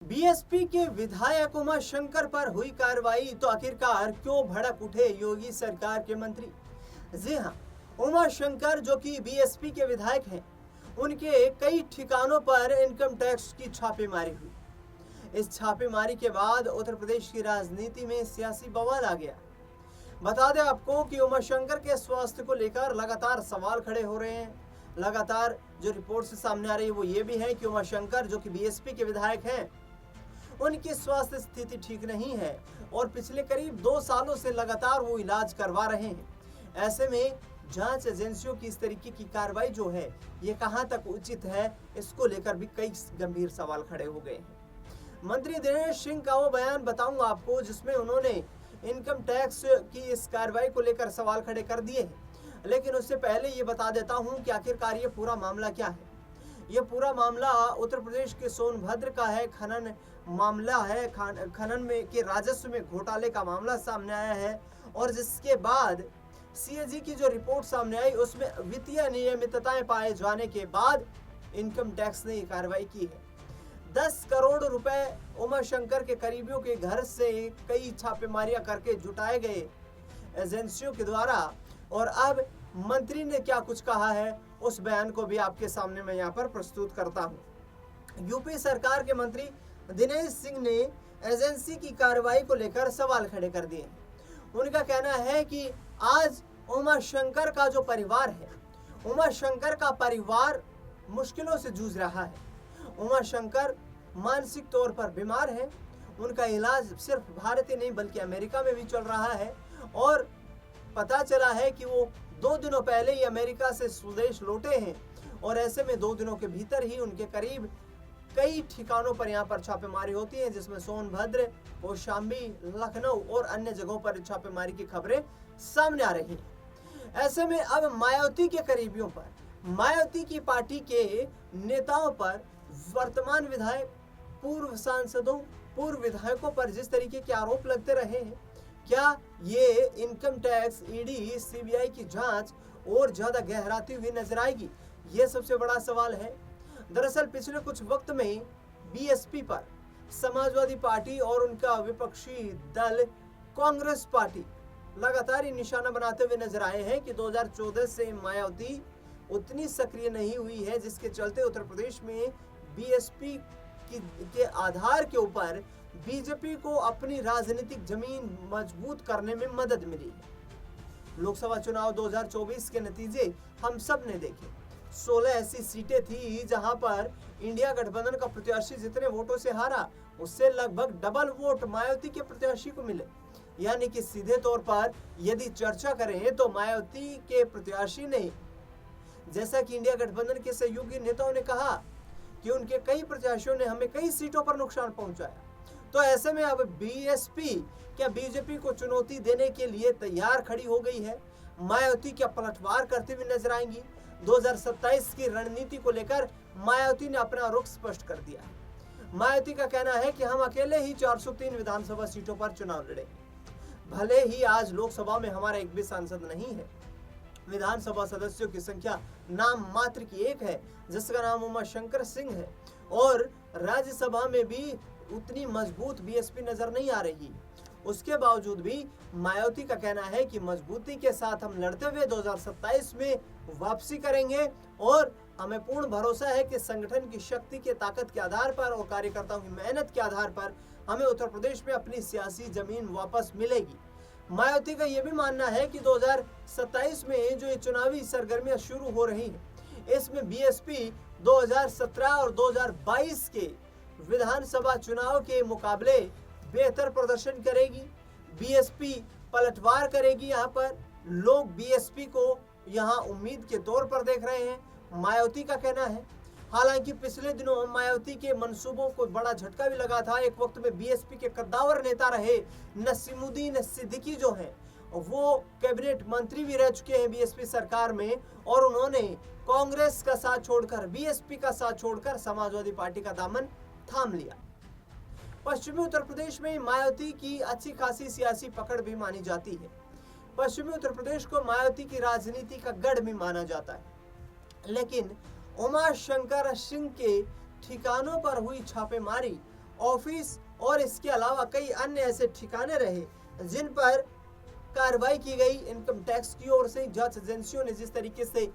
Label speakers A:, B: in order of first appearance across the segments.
A: BSP के विधायक उमाशंकर पर हुई कार्रवाई तो आखिरकार क्यों भड़क उठे योगी सरकार के मंत्री। जी हां, उमाशंकर जो कि बीएसपी के विधायक हैं, उनके कई ठिकानों पर इनकम टैक्स की छापेमारी हुई। इस छापेमारी के बाद उत्तर प्रदेश की राजनीति में सियासी बवाल आ गया। बता दें आपको कि उमाशंकर के स्वास्थ्य को लेकर लगातार सवाल खड़े हो रहे हैं। लगातार जो रिपोर्ट्स सामने आ रही है वो ये भी है कि उमाशंकर जो कि बीएसपी के विधायक हैं, उनकी स्वास्थ्य स्थिति ठीक नहीं है और पिछले करीब 2 सालों से लगातार वो इलाज करवा रहे हैं। ऐसे में जांच एजेंसियों की इस तरीके की कार्रवाई जो है ये कहां तक उचित है, इसको लेकर भी कई गंभीर सवाल खड़े हो गए हैं। मंत्री दिनेश सिंह का वो बयान बताऊंगा आपको जिसमें उन्होंने इनकम टैक्स की इस कार्रवाई को लेकर सवाल खड़े कर दिए हैं। लेकिन उससे पहले ये बता देता हूं कि आखिरकार ये पूरा मामला क्या है। ये पूरा मामला उत्तर प्रदेश के सोनभद्र का है। खनन मामला है। खनन में के राजस्व में घोटाले का मामला सामने आया है और जिसके बाद सीएजी की जो रिपोर्ट सामने आई उसमें वित्तीय अनियमितताएं पाए जाने के बाद इनकम टैक्स ने ये कार्रवाई की है। 10 करोड़ रुपए उमाशंकर के करीबियों के घर से कई छापेमारियां करके जुटाए गए एजेंसियों के द्वारा। और अब मंत्री ने क्या कुछ कहा है उस बयान को भी आपके सामने मैं यहाँ पर प्रस्तुत करता हूँ। यूपी सरकार के मंत्री दिनेश सिंह ने एजेंसी की कार्रवाई को लेकर सवाल खड़े कर दिए। उनका कहना है कि आज उमाशंकर का जो परिवार है, उमाशंकर का परिवार मुश्किलों से जूझ रहा है। उमाशंकर मानसिक तौर पर बीमार है। उनका इलाज सिर्फ भारत ही नहीं बल्कि अमेरिका में भी चल रहा है और पता चला है कि वो 2 दिनों पहले ही अमेरिका से स्वदेश लौटे हैं और ऐसे में 2 दिनों के भीतर ही उनके करीब कई ठिकानों पर यहाँ पर छापेमारी होती है, जिसमें सोनभद्र, कौशाम्बी, लखनऊ और अन्य जगहों पर छापेमारी की खबरें सामने आ रही हैं। ऐसे में अब मायावती के करीबियों पर, मायावती की पार्टी के नेताओं पर, वर्तमान विधायक, पूर्व सांसदों, पूर्व विधायकों पर जिस तरीके के आरोप लगते रहे हैं, क्या ये इनकम टैक्स, ईडी, सीबीआई की जांच और ज्यादा गहराती हुई नजर आएगी? ये सबसे बड़ा सवाल है। दरअसल पिछले कुछ वक्त में बीएसपी पर समाजवादी पार्टी और उनका विपक्षी दल कांग्रेस पार्टी लगातार ही निशाना बनाते हुए नजर आए हैं कि 2014 से मायावती उतनी सक्रिय नहीं हुई है, जिसके चलते उत्तर प्रदेश में बीएसपी के आधार के ऊपर बीजेपी को अपनी राजनीतिक जमीन मजबूत करने में मदद मिली है। लोकसभा चुनाव 2024 के नतीजे हम सब ने देखे। 16 ऐसी सीटें थी जहां पर इंडिया गठबंधन का प्रत्याशी जितने वोटों से हारा, उससे लगभग डबल वोट मायावती के प्रत्याशी को मिले। यानी कि सीधे तौर पर यदि चर्चा करें तो मायावती के प्रत्याशी ने, जैसा कि इंडिया गठबंधन के सहयोगी नेताओं ने कहा कि उनके कई प्रत्याशियों ने हमें कई सीटों पर नुकसान पहुंचाया, तो ऐसे में अब बीएसपी क्या बीजेपी को चुनौती देने के लिए तैयार खड़ी हो गई है? मायावती क्या पलटवार करते हुए नजर आएंगी? 2027 की रणनीति को लेकर मायावती ने अपना रुख स्पष्ट कर दिया है। मायावती का कहना है कि हम अकेले ही 403 विधानसभा सीटों पर चुनाव लड़ेंगे। भले ही आज लोकसभा में हमारा एक भी सांसद नहीं है, विधानसभा सदस्यों की संख्या नाम मात्र की एक है जिसका नाम उमाशंकर सिंह है और राज्यसभा में भी उतनी मजबूत बीएसपी नजर नहीं आ रही। उसके बावजूद भी मायावती का कहना है कि मजबूती के साथ हम लड़ते हुए 2027 में वापसी करेंगे और हमें पूर्ण भरोसा है कि संगठन की शक्ति के ताकत के आधार पर और कार्यकर्ताओं की मेहनत के आधार पर हमें उत्तर प्रदेश में अपनी सियासी जमीन वापस मिलेगी। मायावती का यह भी मानना है कि 2027 में जो ये चुनावी सरगर्मियां शुरू हो रही हैं, इसमें बीएसपी 2017 और 2022 के विधानसभा चुनाव के मुकाबले बेहतर प्रदर्शन करेगी। बीएसपी पलटवार करेगी। यहाँ पर लोग बीएसपी को यहाँ उम्मीद के तौर पर देख रहे हैं, मायावती का कहना है। हालांकि पिछले दिनों मायावती के मंसूबों को बड़ा झटका भी लगा था। एक वक्त में बीएसपी के कद्दावर नेता रहे नसीमुद्दीन सिद्दीकी जो हैं, वो कैबिनेट मंत्री भी रह चुके हैं बीएसपी सरकार में और उन्होंने कांग्रेस का साथ छोड़कर, बीएसपी का साथ छोड़कर समाजवादी पार्टी का दामन थाम लिया। पश्चिमी उत्तर प्रदेश में मायावती की अच्छी खासी सियासी पकड़ भी मानी जाती है। पश्चिमी उत्तर प्रदेश को मायावती की राजनीति का गढ़ भी माना जाता है। लेकिन उमाशंकर सिंह के ठिकानों पर हुई छापेमारी ऑफिस और इसके अलावा कई अन्य ऐसे ठिकाने रहे जिन पर कार्रवाई की गई। इनकम टैक्स की ओर से जांच एजेंसियों ने जिस तरीके से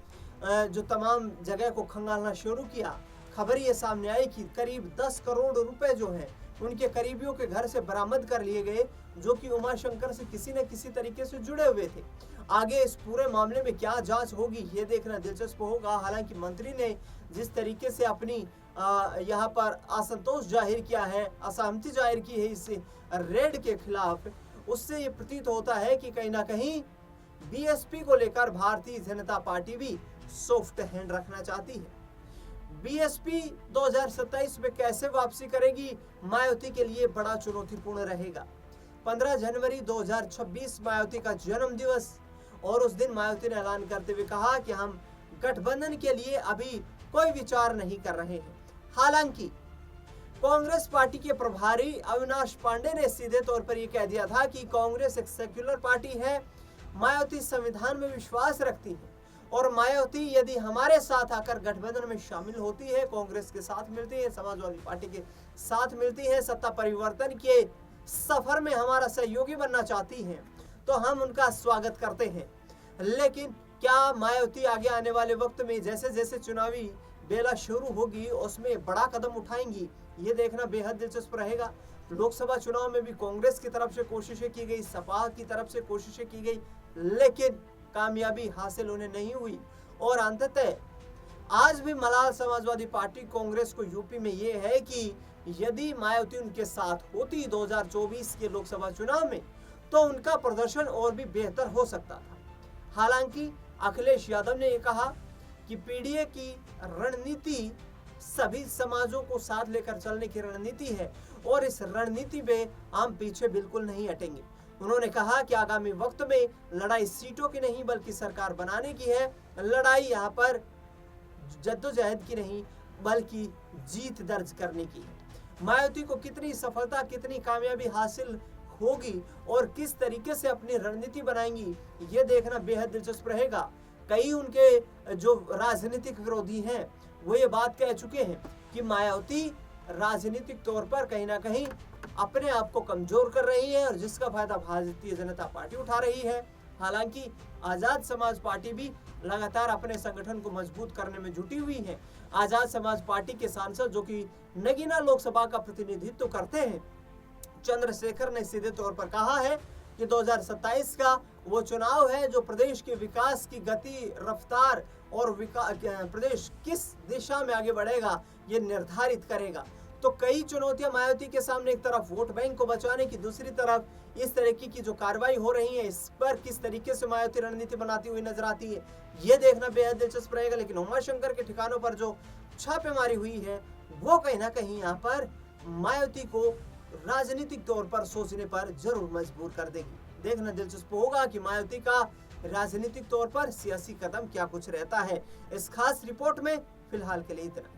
A: जो तमाम जगह को खंगालना शुरू किया, खबर ये सामने आई कि करीब 10 करोड़ रुपए जो हैं उनके करीबियों के घर से बरामद कर लिए गए, जो कि उमाशंकर से किसी न किसी तरीके से जुड़े हुए थे। आगे इस पूरे मामले में क्या जांच होगी ये देखना दिलचस्प होगा। हालांकि मंत्री ने जिस तरीके से अपनी यहाँ पर असंतोष जाहिर किया है, असहमति जाहिर की है इस रेड के खिलाफ, उससे ये प्रतीत होता है कि कहीं ना कहीं बीएसपी को लेकर भारतीय जनता पार्टी भी सॉफ्ट हैंड रखना चाहती है। बीएसपी 2027 में कैसे वापसी करेगी, मायावती के लिए बड़ा चुनौतीपूर्ण रहेगा। 15 जनवरी 2026 मायावती का जन्म दिवस, और उस दिन मायावती ने ऐलान करते हुए कहा कि हम गठबंधन के लिए अभी कोई विचार नहीं कर रहे हैं। हालांकि कांग्रेस पार्टी के प्रभारी अविनाश पांडे ने सीधे तौर पर यह कह दिया था कि कांग्रेस एक सेक्युलर पार्टी है, मायावती संविधान में विश्वास रखती है और मायावती यदि हमारे साथ आकर गठबंधन में शामिल होती है, कांग्रेस के साथ मिलती है, समाजवादी पार्टी के साथ मिलती है, सत्ता परिवर्तन के सफर में हमारा सहयोगी बनना चाहती है, तो हम उनका स्वागत करते हैं। लेकिन क्या मायावती आगे आने वाले वक्त में जैसे जैसे चुनावी बेला शुरू होगी उसमें बड़ा कदम उठाएंगी, ये देखना बेहद दिलचस्प रहेगा। लोकसभा चुनाव में भी कांग्रेस की तरफ से कोशिशें की गई, सपा की तरफ से कोशिशें की गई, लेकिन कामयाबी हासिल उन्हें नहीं हुई। और अंततः आज भी मलाल समाजवादी पार्टी कांग्रेस को यूपी में ये है कि यदि मायावती उनके साथ होती 2024 के लोकसभा चुनाव में, तो उनका प्रदर्शन और भी बेहतर हो सकता था। हालांकि अखिलेश यादव ने यह कहा कि पीडीए की रणनीति सभी समाजों को साथ लेकर चलने की रणनीति है और इस रणनीति में हम पीछे बिल्कुल नहीं हटेंगे। उन्होंने कहा कि आगामी वक्त में लड़ाई सीटों की नहीं बल्कि सरकार बनाने की है, लड़ाई यहाँ पर जद्दोजहद की नहीं बल्कि जीत दर्ज करने की है। मायावती को कितनी सफलता, कितनी कामयाबी हासिल होगी और किस तरीके से अपनी रणनीति बनाएंगी, ये देखना बेहद दिलचस्प रहेगा। कई उनके जो राजनीतिक विरोधी हैं वो ये बात कह चुके हैं कि मायावती राजनीतिक तौर पर कहीं ना कहीं अपने आप को कमजोर कर रही है और जिसका फायदा भारतीय जनता पार्टी उठा रही है। हालांकि आजाद समाज पार्टी भी लगातार अपने संगठन को मजबूत करने में जुटी हुई है। आजाद समाज पार्टी के सांसद जो कि नगीना लोकसभा का प्रतिनिधित्व करते हैं, चंद्रशेखर ने सीधे तौर पर कहा है कि 2027 का वो चुनाव है जो प्रदेश के विकास की गति, रफ्तार और प्रदेश किस दिशा में आगे बढ़ेगा ये निर्धारित करेगा। तो कई चुनौतियां मायावती के सामने, एक तरफ वोट बैंक को बचाने की, दूसरी तरफ इस तरीके की जो कार्रवाई हो रही है इस पर किस तरीके से मायावती रणनीति बनाती हुई नजर आती है, ये देखना बेहद दिलचस्प रहेगा। लेकिन उमाशंकर के ठिकानों पर जो छापेमारी हुई है वो कहीं ना कहीं यहाँ पर मायावती को राजनीतिक तौर पर सोचने पर जरूर मजबूर कर देगी। देखना दिलचस्प होगा कि मायावती का राजनीतिक तौर पर सियासी कदम क्या कुछ रहता है। इस खास रिपोर्ट में फिलहाल के लिए इतना।